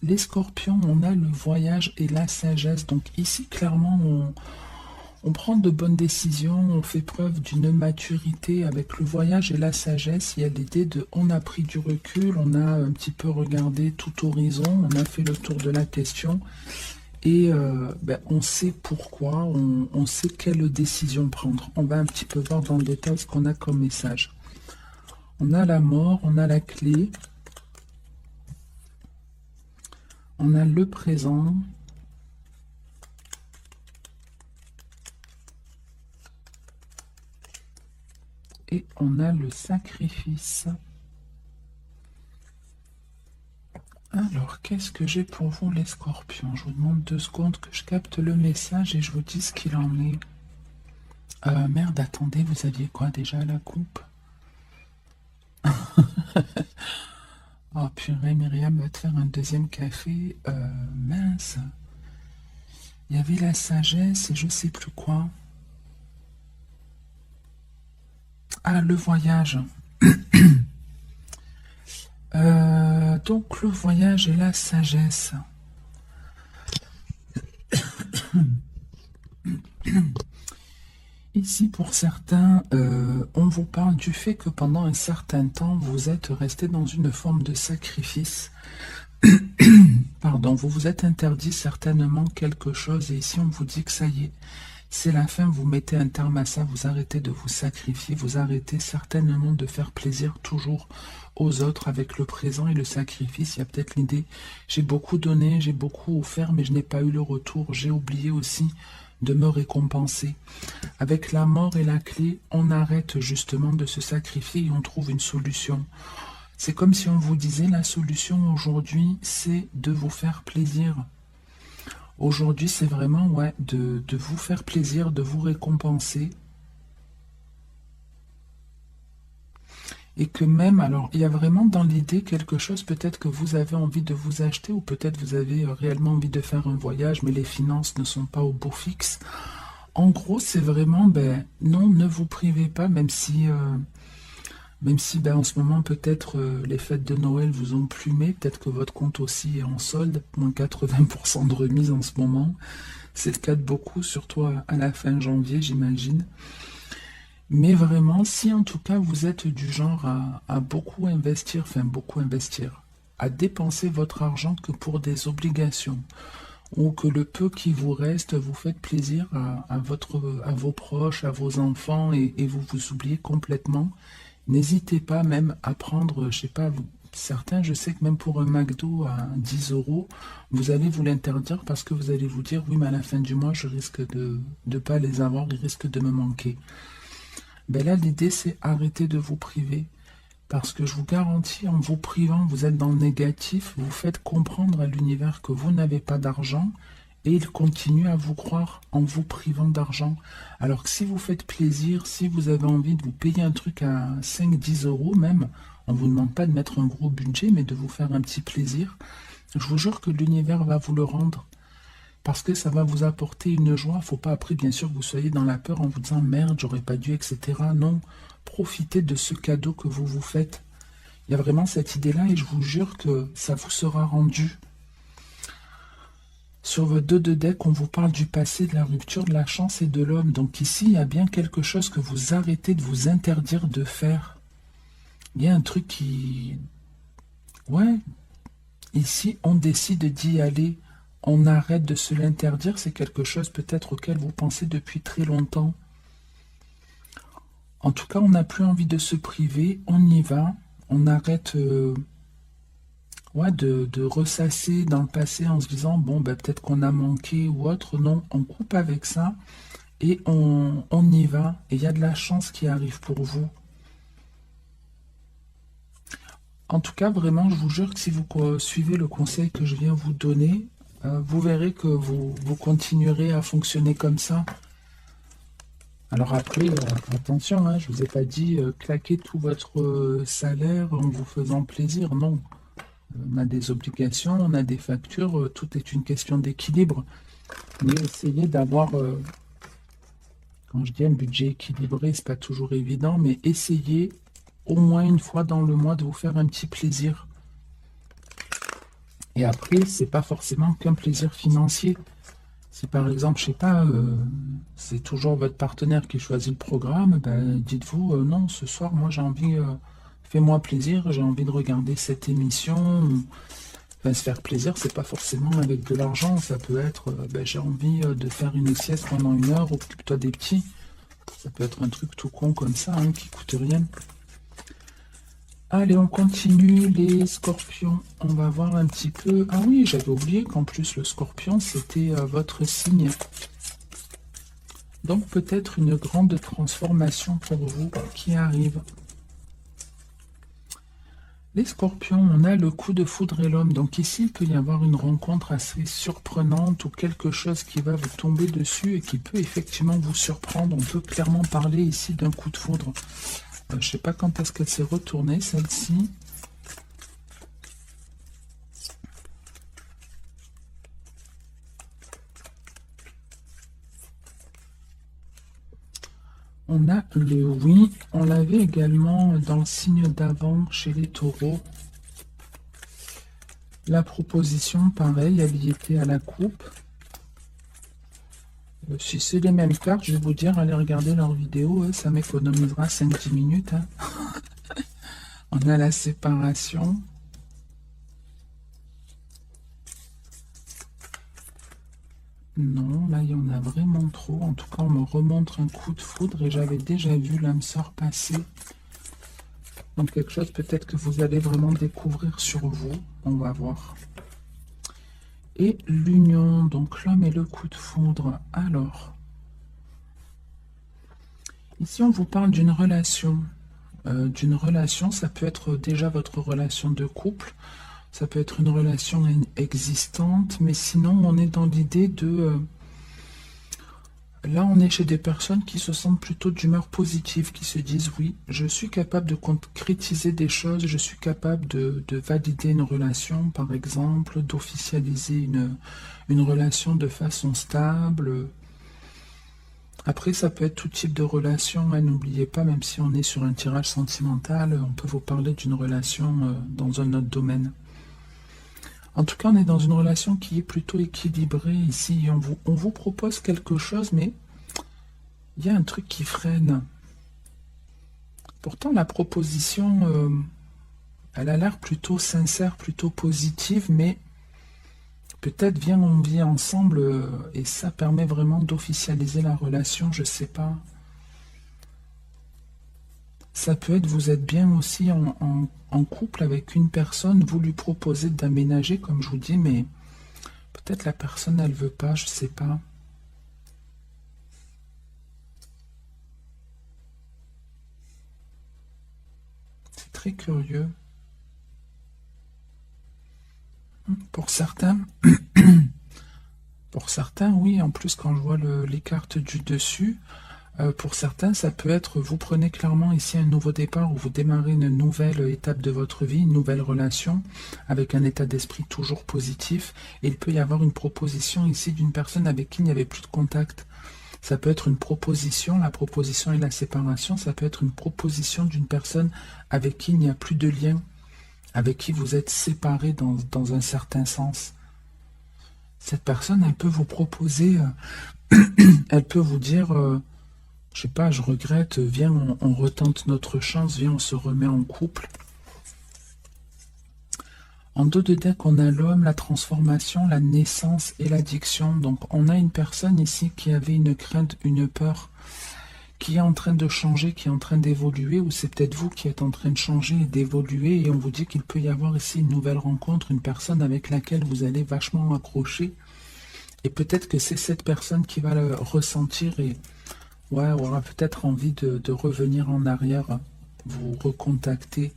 les scorpions, on a le voyage et la sagesse. Donc ici, clairement, on prend de bonnes décisions, on fait preuve d'une maturité avec le voyage et la sagesse. Il y a l'idée de on a pris du recul, on a un petit peu regardé tout horizon, on a fait le tour de la question et on sait pourquoi, on sait quelle décision prendre. On va un petit peu voir dans le détail ce qu'on a comme message. On a la mort, on a la clé, on a le présent, et on a le sacrifice. Alors, qu'est-ce que j'ai pour vous les scorpions? Je vous demande 2 secondes que je capte le message et je vous dis ce qu'il en est. Merde, attendez, vous aviez quoi déjà à la coupe? Oh purée, Myriam va te faire un deuxième café. Mince. Il y avait la sagesse et je sais plus quoi. Ah, le voyage. Donc le voyage et la sagesse. Ici, pour certains, on vous parle du fait que pendant un certain temps, vous êtes resté dans une forme de sacrifice. Pardon, vous vous êtes interdit certainement quelque chose et ici on vous dit que ça y est, c'est la fin, vous mettez un terme à ça, vous arrêtez de vous sacrifier, vous arrêtez certainement de faire plaisir toujours aux autres avec le présent et le sacrifice. Il y a peut-être l'idée, j'ai beaucoup donné, j'ai beaucoup offert, mais je n'ai pas eu le retour, j'ai oublié aussi de me récompenser. Avec la mort et la clé, on arrête justement de se sacrifier et on trouve une solution. C'est comme si on vous disait la solution aujourd'hui, c'est de vous faire plaisir. Aujourd'hui, c'est vraiment de vous faire plaisir, de vous récompenser. Et que même, alors, il y a vraiment dans l'idée quelque chose, peut-être que vous avez envie de vous acheter, ou peut-être vous avez réellement envie de faire un voyage, mais les finances ne sont pas au beau fixe. En gros, c'est vraiment, non, ne vous privez pas, même si en ce moment, peut-être les fêtes de Noël vous ont plumé, peut-être que votre compte aussi est en solde, moins 80% de remise en ce moment. C'est le cas de beaucoup, surtout à la fin janvier, j'imagine. Mais vraiment, si en tout cas vous êtes du genre à beaucoup investir, à dépenser votre argent que pour des obligations, ou que le peu qui vous reste, vous faites plaisir à vos proches, à vos enfants, et vous vous oubliez complètement, n'hésitez pas même à prendre, je sais pas, certains, je sais que même pour un McDo à 10 euros, vous allez vous l'interdire parce que vous allez vous dire, oui, mais à la fin du mois, je risque de ne pas les avoir, ils risquent de me manquer. Ben là, l'idée, c'est arrêter de vous priver. Parce que je vous garantis, en vous privant, vous êtes dans le négatif, vous faites comprendre à l'univers que vous n'avez pas d'argent et il continue à vous croire en vous privant d'argent. Alors que si vous faites plaisir, si vous avez envie de vous payer un truc à 5-10 euros même, on ne vous demande pas de mettre un gros budget, mais de vous faire un petit plaisir, je vous jure que l'univers va vous le rendre. Parce que ça va vous apporter une joie. Il ne faut pas après, bien sûr, que vous soyez dans la peur en vous disant merde, j'aurais pas dû, etc. Non, profitez de ce cadeau que vous vous faites. Il y a vraiment cette idée-là et je vous jure que ça vous sera rendu. Sur vos 2 de deck, on vous parle du passé, de la rupture, de la chance et de l'homme. Donc ici, il y a bien quelque chose que vous arrêtez de vous interdire de faire. Il y a un truc qui... Ouais, ici, on décide d'y aller. On arrête de se l'interdire, c'est quelque chose peut-être auquel vous pensez depuis très longtemps. En tout cas, on n'a plus envie de se priver, on y va, on arrête de ressasser dans le passé en se disant, bon, peut-être qu'on a manqué ou autre. Non, on coupe avec ça et on y va. Et il y a de la chance qui arrive pour vous. En tout cas, vraiment, je vous jure que si vous suivez le conseil que je viens vous donner, vous verrez que vous continuerez à fonctionner comme ça. Alors après, attention, hein, je ne vous ai pas dit claquer tout votre salaire en vous faisant plaisir. Non, on a des obligations, on a des factures, tout est une question d'équilibre. Mais essayez d'avoir, quand je dis un budget équilibré, c'est pas toujours évident, mais essayez au moins une fois dans le mois de vous faire un petit plaisir. Et après, c'est pas forcément qu'un plaisir financier. Si par exemple, je sais pas, c'est toujours votre partenaire qui choisit le programme, ben, dites-vous, non, ce soir, moi j'ai envie, fais-moi plaisir, j'ai envie de regarder cette émission. Enfin, se faire plaisir, c'est pas forcément avec de l'argent, ça peut être, ben, j'ai envie de faire une sieste pendant 1 heure, occupe-toi des petits. Ça peut être un truc tout con comme ça, hein, qui coûte rien. Allez, on continue les scorpions. On va voir un petit peu... Ah oui, j'avais oublié qu'en plus le scorpion, c'était votre signe. Donc peut-être une grande transformation pour vous qui arrive. Les scorpions, on a le coup de foudre et l'homme. Donc ici, il peut y avoir une rencontre assez surprenante ou quelque chose qui va vous tomber dessus et qui peut effectivement vous surprendre. On peut clairement parler ici d'un coup de foudre. Je ne sais pas quand est-ce qu'elle s'est retournée, celle-ci. On a le oui. On l'avait également dans le signe d'avant chez les taureaux. La proposition, pareil, elle y était à la coupe. Si c'est les mêmes cartes, je vais vous dire, allez regarder leur vidéo, ça m'économisera 5-10 minutes. Hein. On a la séparation. Non, là, il y en a vraiment trop. En tout cas, on me remontre un coup de foudre et j'avais déjà vu l'âme sœur passer. Donc, quelque chose peut-être que vous allez vraiment découvrir sur vous. On va voir. Et l'union, donc l'homme et le coup de foudre. Alors, ici, on vous parle d'une relation. Ça peut être déjà votre relation de couple. Ça peut être une relation existante, mais sinon, on est dans l'idée de... là, on est chez des personnes qui se sentent plutôt d'humeur positive, qui se disent, oui, je suis capable de concrétiser des choses, je suis capable de valider une relation, par exemple, d'officialiser une relation de façon stable. Après, ça peut être tout type de relation, hein, n'oubliez pas, même si on est sur un tirage sentimental, on peut vous parler d'une relation dans un autre domaine. En tout cas, on est dans une relation qui est plutôt équilibrée ici. On vous propose quelque chose, mais il y a un truc qui freine. Pourtant, la proposition, elle a l'air plutôt sincère, plutôt positive, mais peut-être on vit ensemble et ça permet vraiment d'officialiser la relation, je ne sais pas. Ça peut être, vous êtes bien aussi en couple avec une personne, vous lui proposez d'aménager, comme je vous dis, mais peut-être la personne, elle veut pas, je sais pas. C'est très curieux. Pour certains, oui, en plus, quand je vois les cartes du dessus, pour certains, ça peut être, vous prenez clairement ici un nouveau départ où vous démarrez une nouvelle étape de votre vie, une nouvelle relation, avec un état d'esprit toujours positif. Et il peut y avoir une proposition ici d'une personne avec qui il n'y avait plus de contact. Ça peut être une proposition, la proposition et la séparation, ça peut être une proposition d'une personne avec qui il n'y a plus de lien, avec qui vous êtes séparés dans un certain sens. Cette personne, elle peut vous proposer, elle peut vous dire... je sais pas, je regrette, viens, on retente notre chance, viens, on se remet en couple. En dos de deck, on a l'homme, la transformation, la naissance et l'addiction. Donc, on a une personne ici qui avait une crainte, une peur, qui est en train de changer, qui est en train d'évoluer, ou c'est peut-être vous qui êtes en train de changer et d'évoluer, et on vous dit qu'il peut y avoir ici une nouvelle rencontre, une personne avec laquelle vous allez vachement accrocher. Et peut-être que c'est cette personne qui va le ressentir et... ouais, on aura peut-être envie de revenir en arrière, vous recontacter.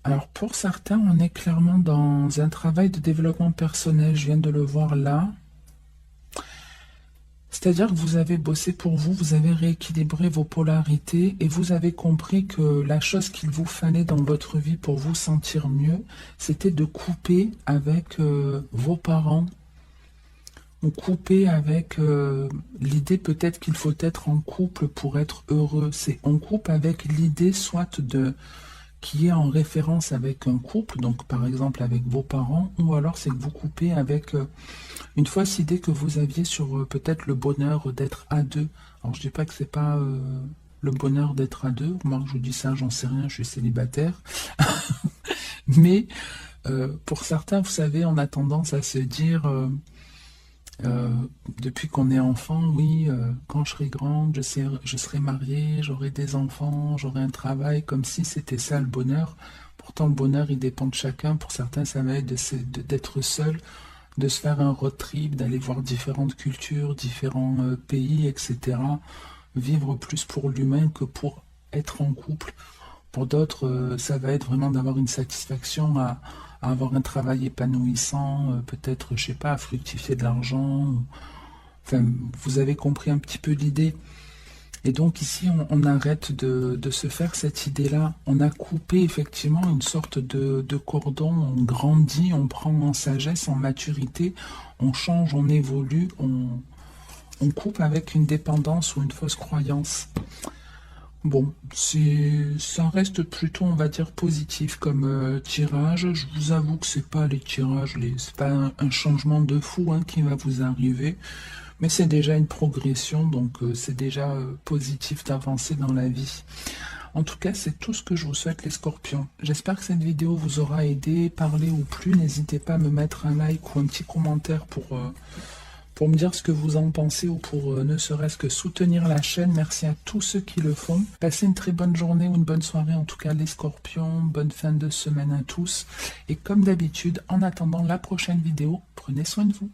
Alors pour certains, on est clairement dans un travail de développement personnel, je viens de le voir là. C'est-à-dire que vous avez bossé pour vous, vous avez rééquilibré vos polarités et vous avez compris que la chose qu'il vous fallait dans votre vie pour vous sentir mieux, c'était de couper avec vos parents ou couper avec l'idée peut-être qu'il faut être en couple pour être heureux. C'est on coupe avec l'idée soit de qui est en référence avec un couple, donc par exemple avec vos parents, ou alors c'est que vous coupez avec une fausse idée que vous aviez sur peut-être le bonheur d'être à deux. Alors je dis pas que c'est pas le bonheur d'être à deux, moi je vous dis ça, j'en sais rien, je suis célibataire, mais pour certains, vous savez, on a tendance à se dire depuis qu'on est enfant, oui, quand je serai grande, je serai mariée, j'aurai des enfants, j'aurai un travail, comme si c'était ça le bonheur. Pourtant, le bonheur, il dépend de chacun. Pour certains, ça va être d'être seul, de se faire un road trip, d'aller voir différentes cultures, différents pays, etc. Vivre plus pour l'humain que pour être en couple. Pour d'autres, ça va être vraiment d'avoir une satisfaction à avoir un travail épanouissant, peut-être, je sais pas, à fructifier de l'argent. Enfin, vous avez compris un petit peu l'idée. Et donc ici, on arrête de se faire cette idée-là. On a coupé effectivement une sorte de cordon, on grandit, on prend en sagesse, en maturité, on change, on évolue, on coupe avec une dépendance ou une fausse croyance. Bon, ça reste plutôt, on va dire, positif comme tirage. Je vous avoue que c'est pas les tirages, c'est pas un changement de fou hein, qui va vous arriver, mais c'est déjà une progression, donc c'est déjà positif d'avancer dans la vie. En tout cas, c'est tout ce que je vous souhaite les scorpions. J'espère que cette vidéo vous aura aidé, parlé ou plu. N'hésitez pas à me mettre un like ou un petit commentaire pour me dire ce que vous en pensez ou pour ne serait-ce que soutenir la chaîne. Merci à tous ceux qui le font. Passez une très bonne journée ou une bonne soirée, en tout cas les scorpions. Bonne fin de semaine à tous. Et comme d'habitude, en attendant la prochaine vidéo, prenez soin de vous.